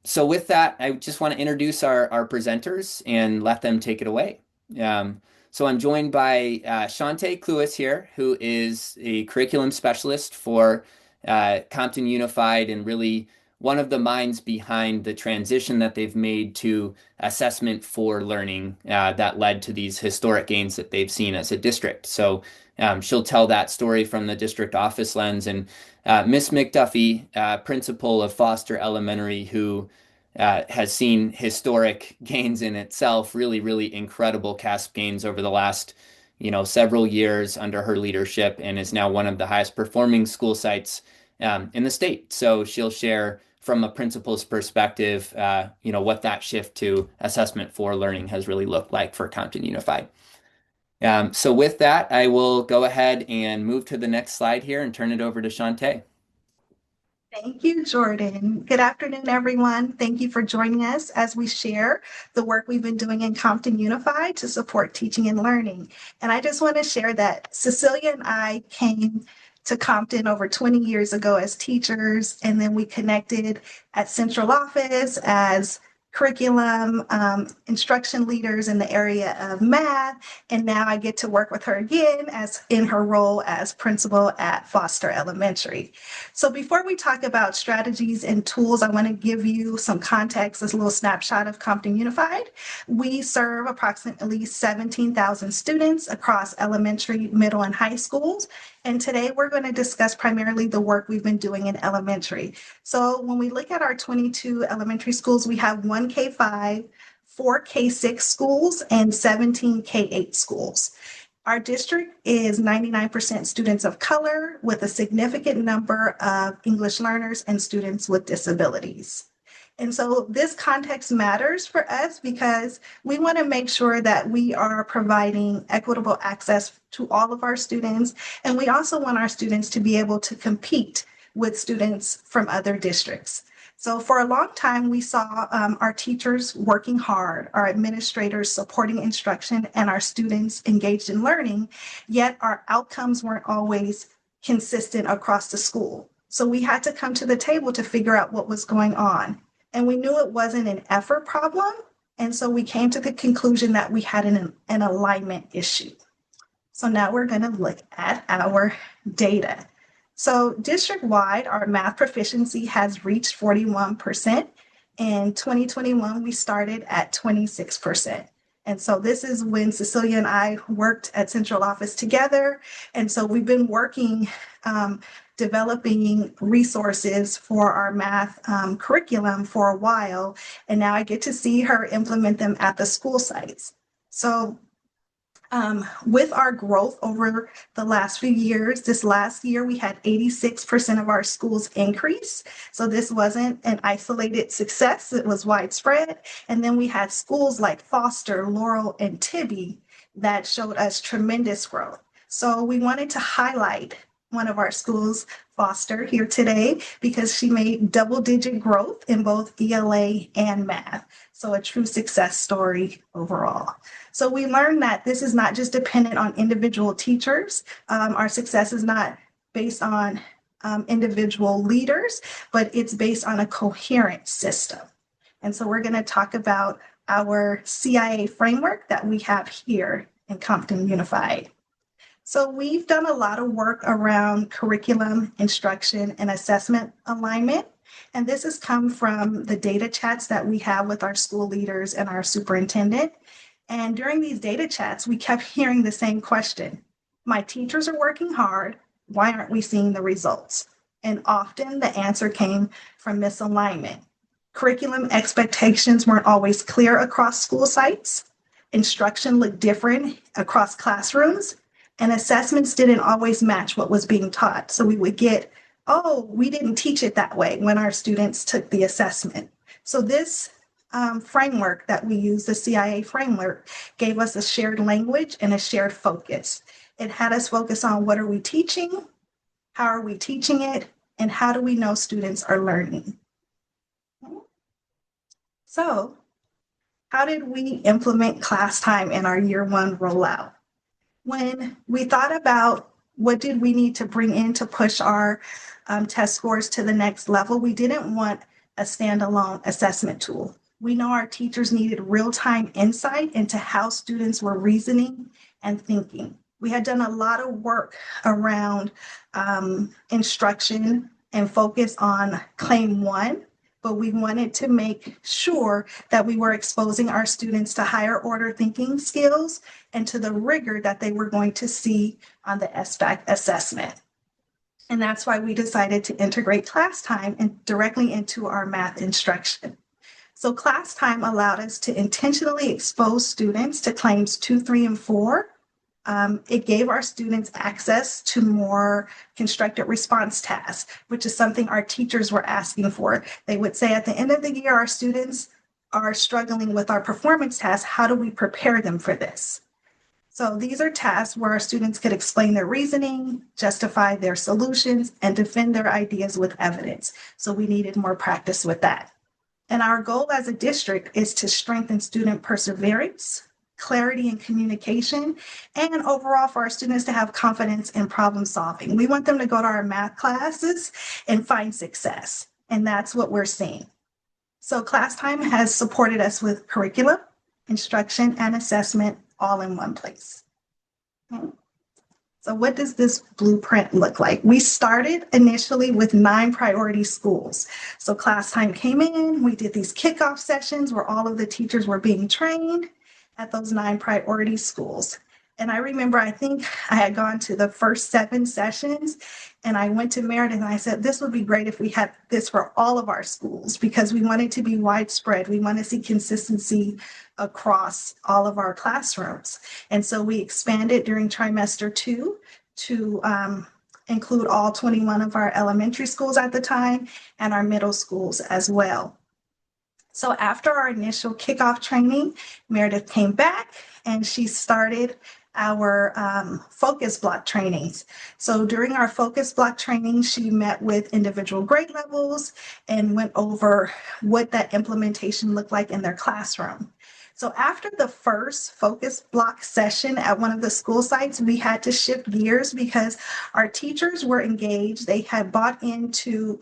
So with that, I just want to introduce our presenters and let them take it away. So I'm joined by Shante Cluis here, who is a curriculum specialist for Compton Unified and really one of the minds behind the transition that they've made to assessment for learning that led to these historic gains that they've seen as a district. So she'll tell that story from the district office lens. And Miss McDuffie, principal of Foster Elementary, who has seen historic gains in itself, really, really incredible CAASPP gains over the last, several years under her leadership, and is now one of the highest performing school sites in the state. So she'll share from a principal's perspective, what that shift to assessment for learning has really looked like for Compton Unified. So with that, I will go ahead and move to the next slide here and turn it over to Shante. Thank you, Jordan. Good afternoon, everyone. Thank you for joining us as we share the work we've been doing in Compton Unified to support teaching and learning. And I just want to share that Cecilia and I came to Compton over 20 years ago as teachers, and then we connected at central office as curriculum instruction leaders in the area of math. And now I get to work with her again as in her role as principal at Foster Elementary. So before we talk about strategies and tools, I want to give you some context, as a little snapshot of Compton Unified. We serve approximately 17,000 students across elementary, middle, and high schools. And today we're going to discuss primarily the work we've been doing in elementary. So when we look at our 22 elementary schools, we have one K-5, 4 K-6 schools, and 17 K-8 schools. Our district is 99% students of color with a significant number of English learners and students with disabilities. And so this context matters for us because we want to make sure that we are providing equitable access to all of our students. And we also want our students to be able to compete with students from other districts. So for a long time, we saw our teachers working hard, our administrators supporting instruction, and our students engaged in learning, yet our outcomes weren't always consistent across the school. So we had to come to the table to figure out what was going on. And we knew it wasn't an effort problem. And so we came to the conclusion that we had an alignment issue. So now we're going to look at our data. So district-wide, our math proficiency has reached 41%. In 2021, we started at 26%. And so this is when Cecilia and I worked at central office together. And so we've been working developing resources for our math curriculum for a while, and now I get to see her implement them at the school sites. So with our growth over the last few years, this last year we had 86% of our schools increase. So this wasn't an isolated success, it was widespread. And then we had schools like Foster, Laurel, and Tibby that showed us tremendous growth. So we wanted to highlight one of our schools, Foster, here today because she made double-digit growth in both ELA and math. So a true success story overall. So we learned that this is not just dependent on individual teachers. Our success is not based on individual leaders, but it's based on a coherent system. And so we're going to talk about our CIA framework that we have here in Compton Unified. So we've done a lot of work around curriculum, instruction, and assessment alignment. And this has come from the data chats that we have with our school leaders and our superintendent. And during these data chats, we kept hearing the same question. My teachers are working hard. Why aren't we seeing the results? And often the answer came from misalignment. Curriculum expectations weren't always clear across school sites. Instruction looked different across classrooms. And assessments didn't always match what was being taught. So we would get, oh, we didn't teach it that way when our students took the assessment. So this framework that we use, the CIA framework, gave us a shared language and a shared focus. It had us focus on what are we teaching, how are we teaching it, and how do we know students are learning. So how did we implement class time in our year one rollout? When we thought about what did we need to bring in to push our test scores to the next level, we didn't want a standalone assessment tool. We know our teachers needed real-time insight into how students were reasoning and thinking. We had done a lot of work around instruction and focus on claim one, but we wanted to make sure that we were exposing our students to higher order thinking skills and to the rigor that they were going to see on the SBAC assessment. And that's why we decided to integrate class time directly into our math instruction. So class time allowed us to intentionally expose students to claims 2, 3, and 4. It gave our students access to more constructed response tasks, which is something our teachers were asking for. They would say at the end of the year, our students are struggling with our performance tasks. How do we prepare them for this? So these are tasks where our students could explain their reasoning, justify their solutions, and defend their ideas with evidence. So we needed more practice with that. And our goal as a district is to strengthen student perseverance, clarity and communication, and overall for our students to have confidence in problem solving. We want them to go to our math classes and find success. And that's what we're seeing. So class time has supported us with curriculum, instruction, and assessment all in one place. Okay. So what does this blueprint look like? We started initially with 9 priority schools. So class time came in, we did these kickoff sessions where all of the teachers were being trained at those 9 priority schools. And I remember, I think I had gone to the first 7 sessions and I went to Meredith and I said, this would be great if we had this for all of our schools because we want it to be widespread. We want to see consistency across all of our classrooms. And so we expanded during trimester 2 to include all 21 of our elementary schools at the time and our middle schools as well. So after our initial kickoff training, Meredith came back and she started our focus block trainings. So during our focus block training, she met with individual grade levels and went over what that implementation looked like in their classroom. So after the first focus block session at one of the school sites, we had to shift gears because our teachers were engaged. They had bought into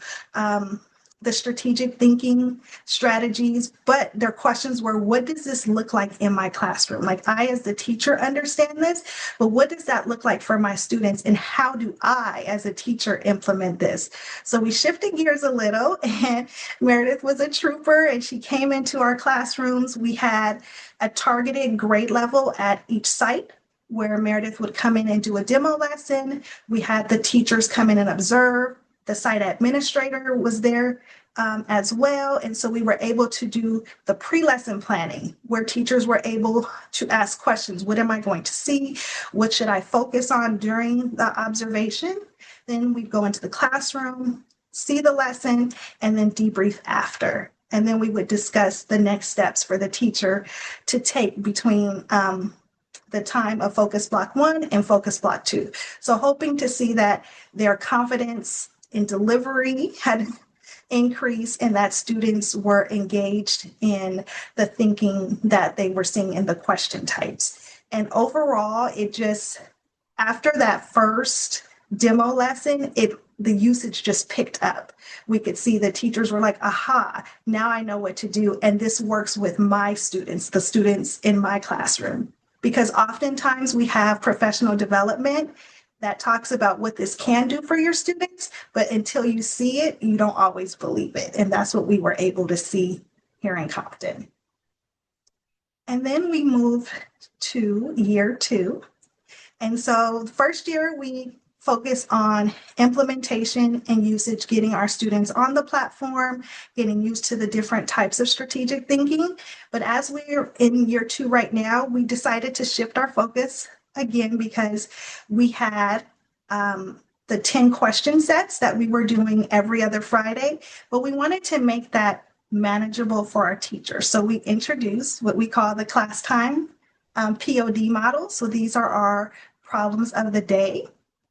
the strategic thinking strategies, but their questions were, what does this look like in my classroom? Like I, as the teacher, understand this, but what does that look like for my students? And how do I, as a teacher, implement this? So we shifted gears a little and Meredith was a trooper and she came into our classrooms. We had a targeted grade level at each site where Meredith would come in and do a demo lesson. We had the teachers come in and observe. The site administrator was there as well. And so we were able to do the pre-lesson planning where teachers were able to ask questions. What am I going to see? What should I focus on during the observation? Then we go into the classroom, see the lesson, and then debrief after. And then we would discuss the next steps for the teacher to take between the time of focus block 1 and focus block 2. So hoping to see that their confidence in delivery had increased and that students were engaged in the thinking that they were seeing in the question types. And overall, it just, after that first demo lesson, the usage just picked up. We could see the teachers were like, aha, now I know what to do. And this works with my students, the students in my classroom. Because oftentimes we have professional development that talks about what this can do for your students, but until you see it, you don't always believe it. And that's what we were able to see here in Compton. And then we move to year 2. And so the first year we focus on implementation and usage, getting our students on the platform, getting used to the different types of strategic thinking. But as we're in year 2 right now, we decided to shift our focus again because we had the 10 question sets that we were doing every other Friday, but we wanted to make that manageable for our teachers. So we introduced what we call the class time POD model. So these are our problems of the day.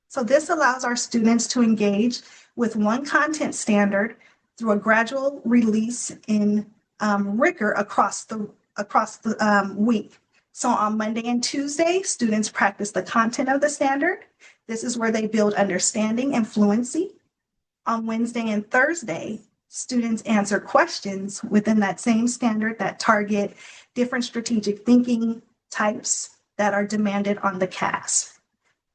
So this allows our students to engage with one content standard through a gradual release in rigor across the week. So on Monday and Tuesday, students practice the content of the standard. This is where they build understanding and fluency. On Wednesday and Thursday, students answer questions within that same standard that target different strategic thinking types that are demanded on the CAASPP.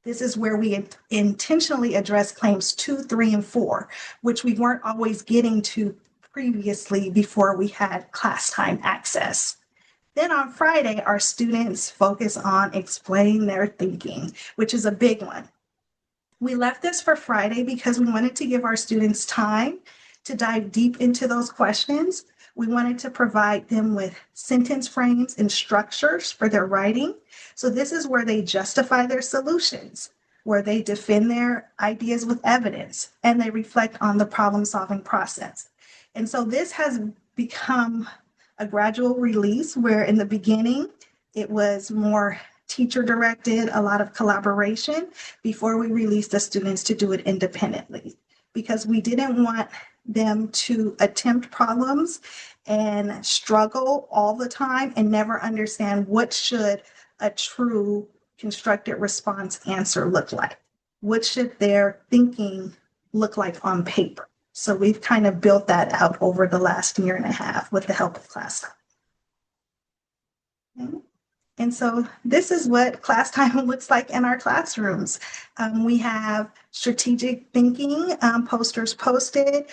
This is where we intentionally address claims 2, 3, and 4, which we weren't always getting to previously before we had class time access. Then on Friday, our students focus on explaining their thinking, which is a big one. We left this for Friday because we wanted to give our students time to dive deep into those questions. We wanted to provide them with sentence frames and structures for their writing. So this is where they justify their solutions, where they defend their ideas with evidence, and they reflect on the problem-solving process. And so this has become a gradual release where in the beginning, it was more teacher directed, a lot of collaboration before we released the students to do it independently, because we didn't want them to attempt problems and struggle all the time and never understand what should a true constructed response answer look like. What should their thinking look like on paper? So we've kind of built that out over the last year and a half with the help of class time. Okay. And so this is what class time looks like in our classrooms. We have strategic thinking posters posted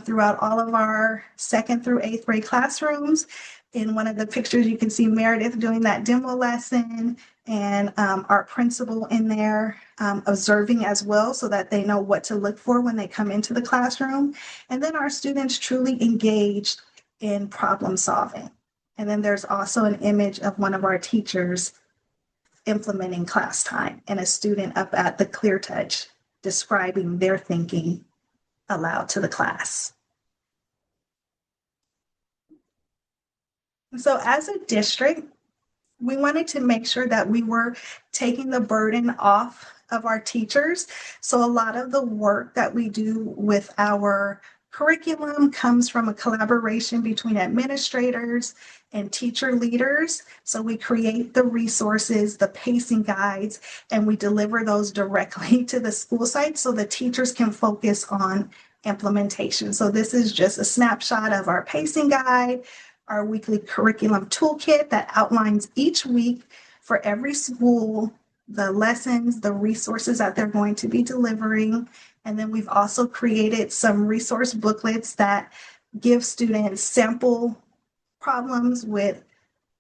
throughout all of our 2nd through 8th grade classrooms. In one of the pictures, you can see Meredith doing that demo lesson and our principal in there observing as well so that they know what to look for when they come into the classroom. And then our students truly engaged in problem solving. And then there's also an image of one of our teachers implementing class time and a student up at the Clear Touch describing their thinking aloud to the class. So as a district, we wanted to make sure that we were taking the burden off of our teachers. So a lot of the work that we do with our curriculum comes from a collaboration between administrators and teacher leaders. So we create the resources, the pacing guides, and we deliver those directly to the school site so the teachers can focus on implementation. So this is just a snapshot of our pacing guide, our weekly curriculum toolkit that outlines each week for every school the lessons, the resources that they're going to be delivering. And then we've also created some resource booklets that give students sample problems with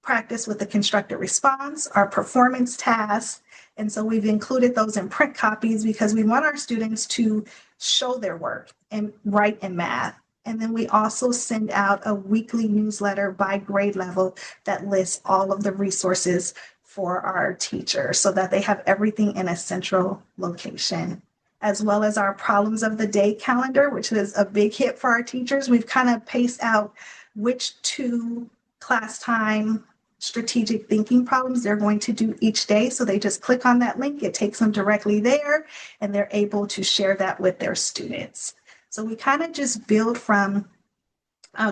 practice with the constructed response, our performance tasks. And so we've included those in print copies because we want our students to show their work and write in math. And then we also send out a weekly newsletter by grade level that lists all of the resources for our teachers so that they have everything in a central location, as well as our problems of the day calendar, which is a big hit for our teachers. We've kind of paced out which 2 class time strategic thinking problems they're going to do each day. So they just click on that link, it takes them directly there, and they're able to share that with their students. So we kind of just build from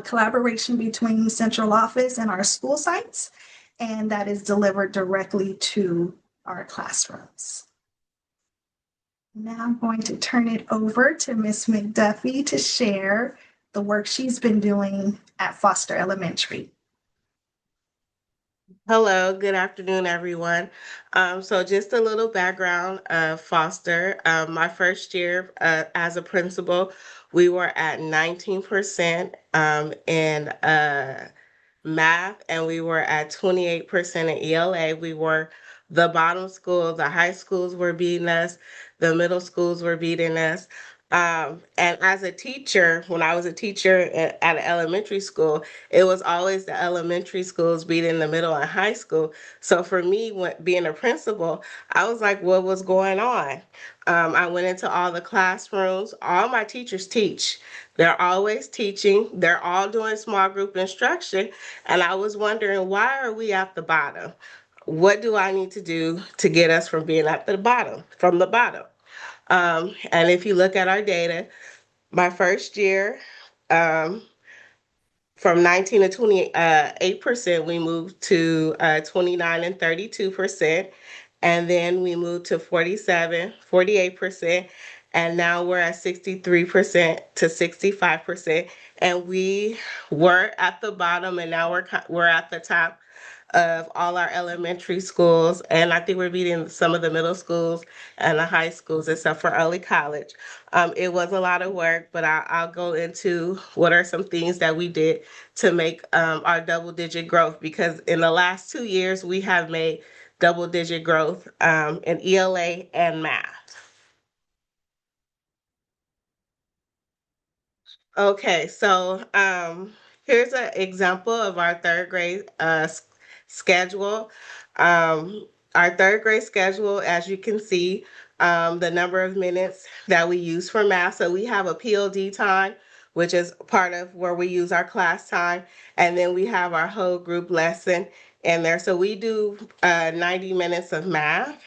collaboration between central office and our school sites, and that is delivered directly to our classrooms. Now I'm going to turn it over to Ms. McDuffie to share the work she's been doing at Foster Elementary. Hello, good afternoon, everyone. So just a little background of Foster. My first year as a principal, we were at 19% in math, and we were at 28% in ELA. We were the bottom school. The high schools were beating us. The middle schools were beating us. And as a teacher, when I was a teacher at an elementary school, it was always the elementary schools beating the middle and high school. So for me, being a principal, I was like, what was going on? I went into all the classrooms. All my teachers teach. They're always teaching. They're all doing small group instruction. And I was wondering, why are we at the bottom? What do I need to do to get us from being at the bottom, from the bottom? And if you look at our data, my first year, from 19 to 28%, we moved to 29 and 32%. And then we moved to 47, 48%. and now we're at 63% to 65%. And we were at the bottom, and now we're at the top of all our elementary schools, and I think we're beating some of the middle schools and the high schools, except for early college. It was a lot of work, but I'll go into what are some things that we did to make our double-digit growth, because in the last 2 years, we have made double-digit growth in ELA and math. Okay, so here's an example of our third grade schedule. Our third grade schedule, as you can see, the number of minutes that we use for math. So we have a PLD time, which is part of where we use our class time, and then we have our whole group lesson in there. So we do 90 minutes of math.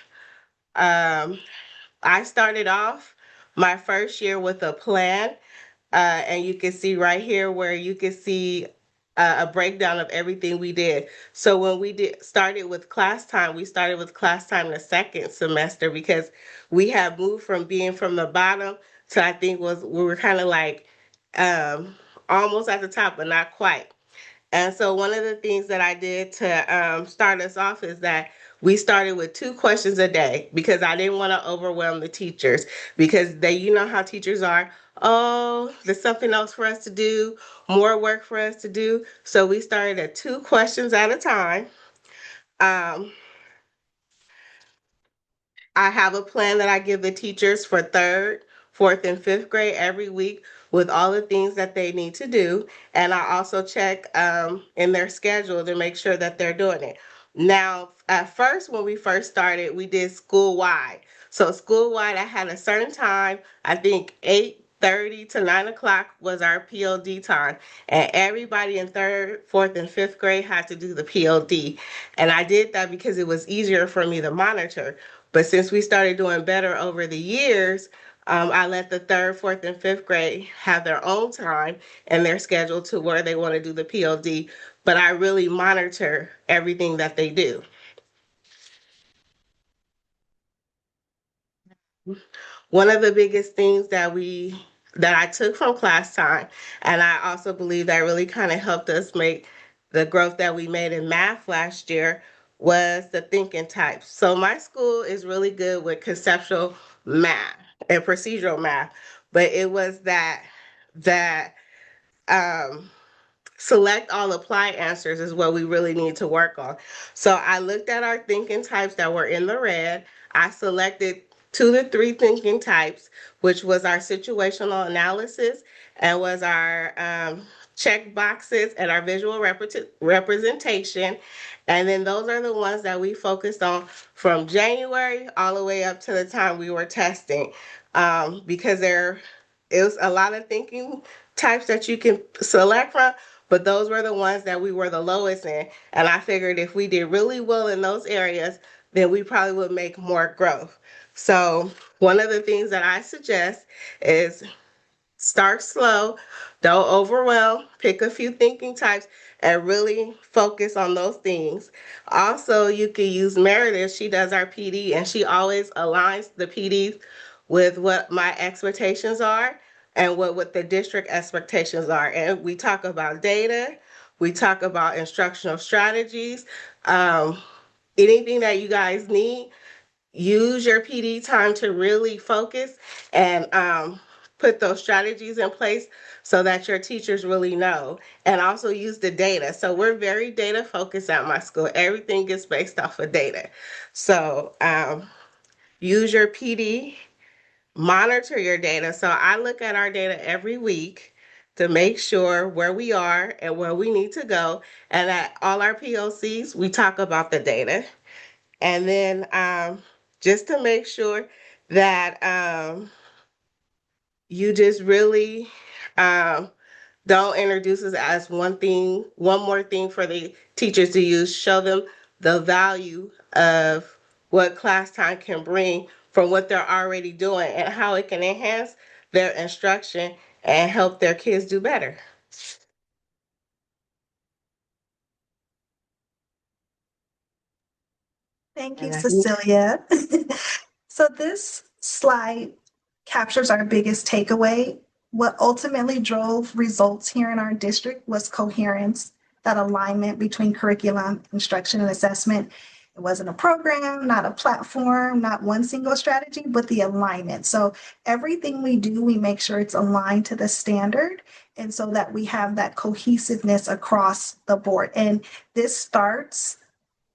I started off my first year with a plan, and you can see right here where you can see a breakdown of everything we did. So when we started with class time, we started with class time the second semester, because we had moved from being from the bottom to, I think we were kind of like almost at the top, but not quite. And so one of the things that I did to start us off is that we started with 2 questions a day, because I didn't want to overwhelm the teachers, because you know how teachers are. Oh, there's something else for us to do, more work for us to do. So we started at 2 questions at a time. Um, I have a plan that I give the teachers for third, fourth, and fifth grade every week with all the things that they need to do. And I also check in their schedule to make sure that they're doing it. Now, at first, when we first started, we did school-wide. So school-wide, I had a certain time, I think 8:30 to 9 o'clock was our PLD time. And everybody in third, fourth, and fifth grade had to do the PLD. And I did that because it was easier for me to monitor. But since we started doing better over the years, I let the third, fourth, and fifth grade have their own time and their schedule to where they want to do the PLD. But I really monitor everything that they do. One of the biggest things that I took from class time, and I also believe that really kind of helped us make the growth that we made in math last year, was the thinking types. So my school is really good with conceptual math and procedural math, but it was that um select all apply answers is what we really need to work on. So I looked at our thinking types that were in the red. I selected 2 to 3 thinking types, which was our situational analysis and was our check boxes and our visual representation. And then those are the ones that we focused on from January all the way up to the time we were testing, because it was a lot of thinking types that you can select from, but those were the ones that we were the lowest in. And I figured if we did really well in those areas, then we probably would make more growth. So one of the things that I suggest is start slow, don't overwhelm, pick a few thinking types and really focus on those things. Also, you can use Meredith. She does our PD and she always aligns the PDs with what my expectations are and what the district expectations are. And we talk about data, we talk about instructional strategies, anything that you guys need. Use your PD time to really focus and put those strategies in place so that your teachers really know. And also use the data. So we're very data focused at my school. Everything gets based off of data. So use your PD, monitor your data. So I look at our data every week to make sure where we are and where we need to go. And at all our POCs, we talk about the data. And then just to make sure that you just really um, don't introduce us as one more thing for the teachers to use. Show them the value of what class time can bring from what they're already doing and how it can enhance their instruction and help their kids do better. Thank you, And Cecilia. So this slide captures our biggest takeaway. What ultimately drove results here in our district was coherence, that alignment between curriculum, instruction, and assessment. It wasn't a program, not a platform, not one single strategy, but the alignment. So everything we do, we make sure it's aligned to the standard. And so that we have that cohesiveness across the board. And this starts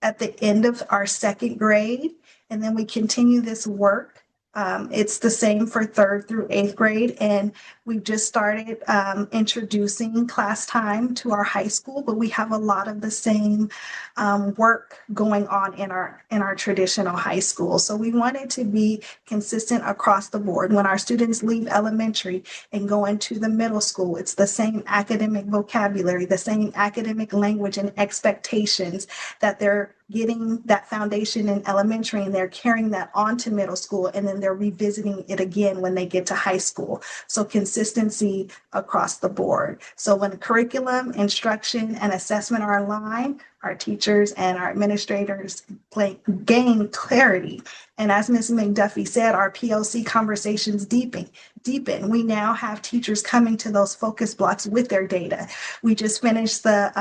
at the end of our second grade, and then we continue this work. It's the same for third through eighth grade, and we've just started introducing class time to our high school, but we have a lot of the same work going on in our traditional high school. So we wanted to be consistent across the board. When our students leave elementary and go into the middle school, it's the same academic vocabulary, the same academic language and expectations that they're getting that foundation in elementary, and they're carrying that on to middle school, and then they're revisiting it again when they get to high school. So consistency across the board. So when curriculum, instruction, and assessment are aligned, our teachers and our administrators gain clarity. And as Ms. McDuffie said, our POC conversations deepen. We now have teachers coming to those focus blocks with their data. We just finished the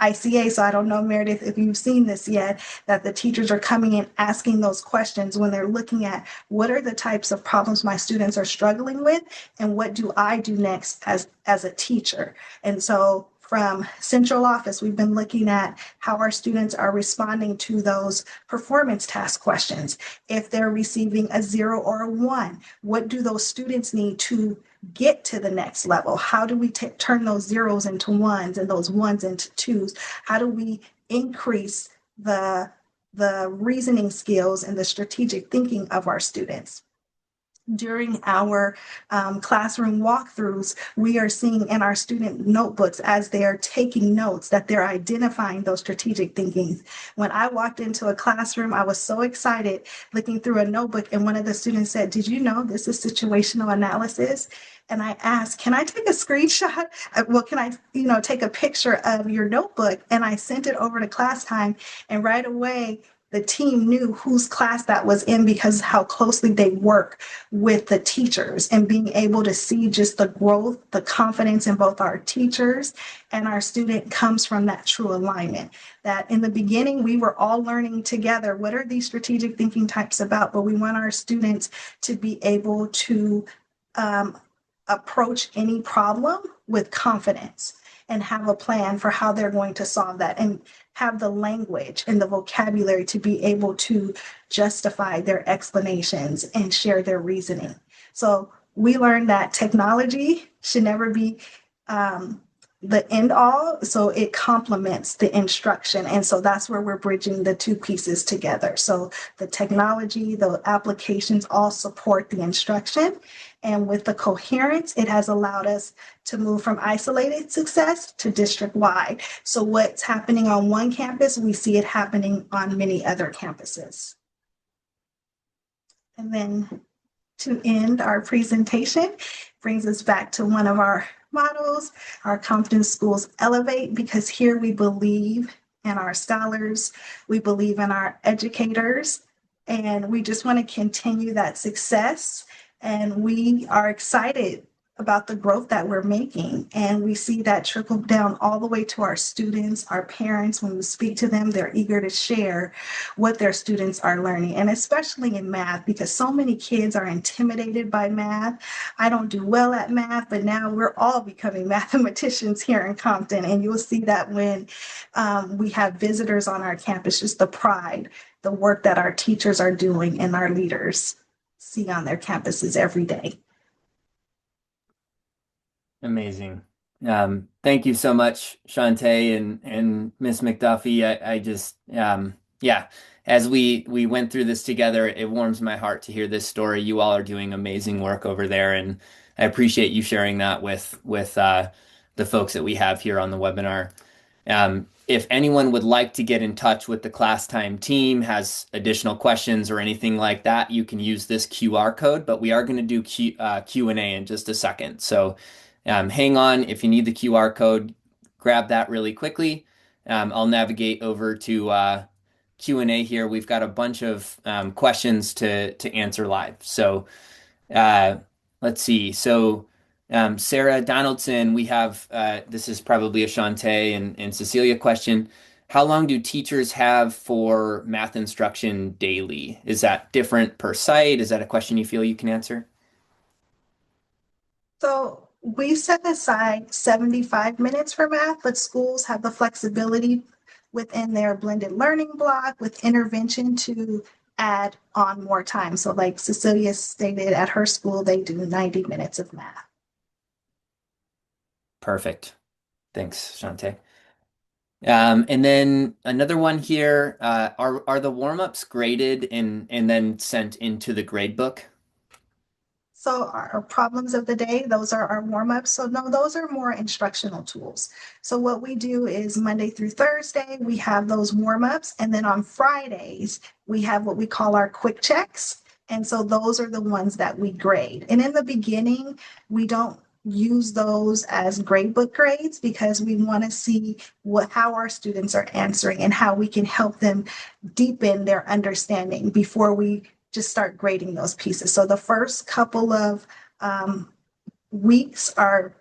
ICA, so I don't know, Meredith, if you've seen this yet, that the teachers are coming in asking those questions when they're looking at what are the types of problems my students are struggling with, and what do I do next as a teacher. And so from central office, we've been looking at how our students are responding to those performance task questions. If they're receiving a 0 or a 1, what do those students need to get to the next level? How do we turn those zeros into ones and those ones into twos? How do we increase the reasoning skills and the strategic thinking of our students? During our classroom walkthroughs, we are seeing in our student notebooks as they are taking notes that they're identifying those strategic thinking. When I walked into a classroom, I was so excited looking through a notebook, and one of the students said, "Did you know this is situational analysis?" And I asked, "Can I take a screenshot? Well, can I, take a picture of your notebook?" And I sent it over to class time, and right away, the team knew whose class that was in because how closely they work with the teachers, and being able to see just the growth, the confidence in both our teachers and our student comes from that true alignment. That in the beginning, we were all learning together. What are these strategic thinking types about? But we want our students to be able to approach any problem with confidence and have a plan for how they're going to solve that, and have the language and the vocabulary to be able to justify their explanations and share their reasoning. So we learned that technology should never be the end all, so it complements the instruction. And so that's where we're bridging the two pieces together. So the technology, the applications all support the instruction. And with the coherence, it has allowed us to move from isolated success to district-wide. So what's happening on one campus, we see it happening on many other campuses. And then to end our presentation, brings us back to one of our models, our Compton Schools Elevate, because here we believe in our scholars, we believe in our educators, and we just want to continue that success. And we are excited about the growth that we're making. And we see that trickle down all the way to our students, our parents. When we speak to them, they're eager to share what their students are learning, and especially in math, because so many kids are intimidated by math. I don't do well at math, but now we're all becoming mathematicians here in Compton. And you'll see that when we have visitors on our campus, just the pride, the work that our teachers are doing and our leaders see on their campuses every day. Amazing. Thank you so much, Shantae and Miss McDuffie. I just yeah, as we went through this together, it warms my heart to hear this story. You all are doing amazing work over there, and I appreciate you sharing that with the folks that we have here on the webinar. If anyone would like to get in touch with the class time team, has additional questions or anything like that, you can use this QR code, but we are going to do Q&A in just a second. So hang on. If you need the QR code, grab that really quickly. I'll navigate over to Q&A here. We've got a bunch of questions to answer live. So let's see. So, Sarah Donaldson, we have this is probably a Shantae and Cecilia question. How long do teachers have for math instruction daily? Is that different per site? Is that a question you feel you can answer? So we set aside 75 minutes for math, but schools have the flexibility within their blended learning block with intervention to add on more time. So like Cecilia stated at her school, they do 90 minutes of math. Perfect. Thanks, Shantae. And then another one here, are the warm-ups graded and then sent into the grade book? So our problems of the day, those are our warm-ups. So no, those are more instructional tools. So what we do is Monday through Thursday, we have those warm-ups. And then on Fridays, we have what we call our quick checks. And so those are the ones that we grade. And in the beginning, we don't use those as grade book grades because we want to see how our students are answering and how we can help them deepen their understanding before we just start grading those pieces. So the first couple of weeks are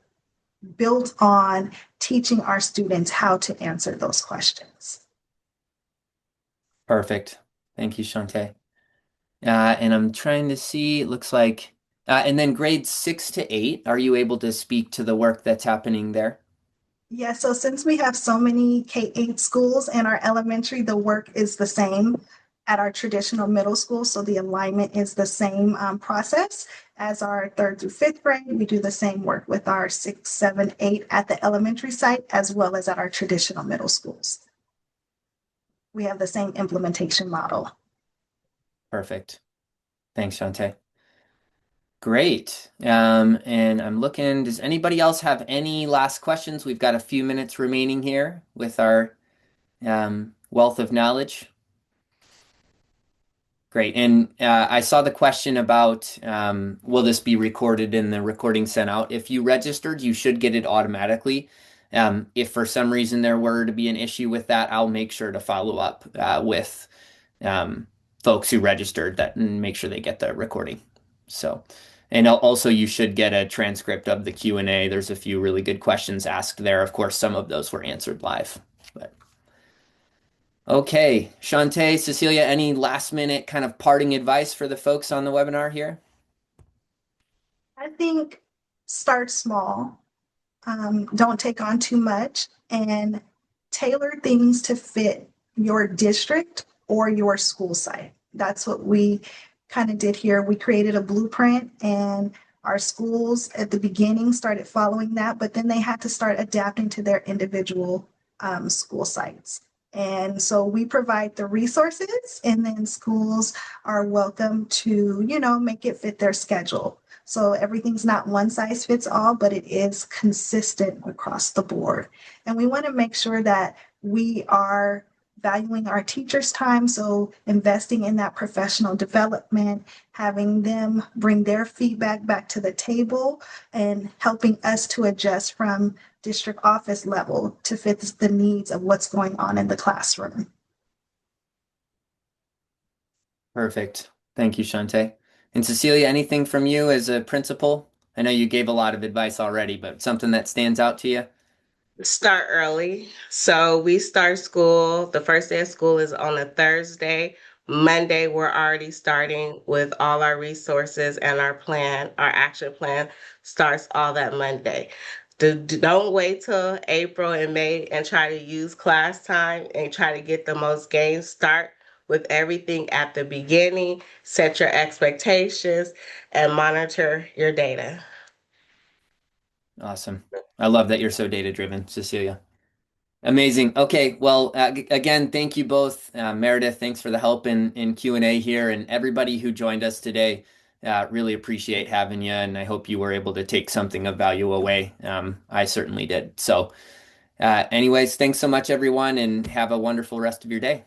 built on teaching our students how to answer those questions. Perfect. Thank you, Shantae. And I'm trying to see, it looks like, and then grades 6 to 8, are you able to speak to the work that's happening there? Yeah, so since we have so many K-8 schools in our elementary, the work is the same at our traditional middle school. So the alignment is the same process as our third through fifth grade. We do the same work with our 6, 7, 8 at the elementary site, as well as at our traditional middle schools. We have the same implementation model. Perfect. Thanks, Shantae. Great. And I'm looking, does anybody else have any last questions? We've got a few minutes remaining here with our wealth of knowledge. Great. And I saw the question about will this be recorded in the recording sent out? If you registered, you should get it automatically. If for some reason there were to be an issue with that, I'll make sure to follow up with folks who registered that and make sure they get the recording. So, and also you should get a transcript of the Q&A. There's a few really good questions asked there. Of course, some of those were answered live. But okay, Shantae, Cecilia, any last minute kind of parting advice for the folks on the webinar here? I think start small. Don't take on too much and tailor things to fit your district or your school site. That's what we kind of did here. We created a blueprint and our schools at the beginning started following that, but then they had to start adapting to their individual school sites. And so we provide the resources and then schools are welcome to, make it fit their schedule. So everything's not one size fits all, but it is consistent across the board. And we want to make sure that we are valuing our teachers' time. So investing in that professional development, having them bring their feedback back to the table and helping us to adjust from district office level to fit the needs of what's going on in the classroom. Perfect. Thank you, Shantae. And Cecilia, anything from you as a principal? I know you gave a lot of advice already, but something that stands out to you? Start early. So we start school. The first day of school is on a Thursday. Monday, we're already starting with all our resources and our plan, our action plan starts all that Monday. Don't wait till April and May and try to use class time and try to get the most gains. Start with everything at the beginning, set your expectations, and monitor your data. Awesome. I love that you're so data driven, Cecilia. Amazing. Okay, well, again, thank you both. Meredith, thanks for the help in Q&A here, and everybody who joined us today. Really appreciate having you, and I hope you were able to take something of value away. I certainly did. So anyways, thanks so much, everyone, and have a wonderful rest of your day.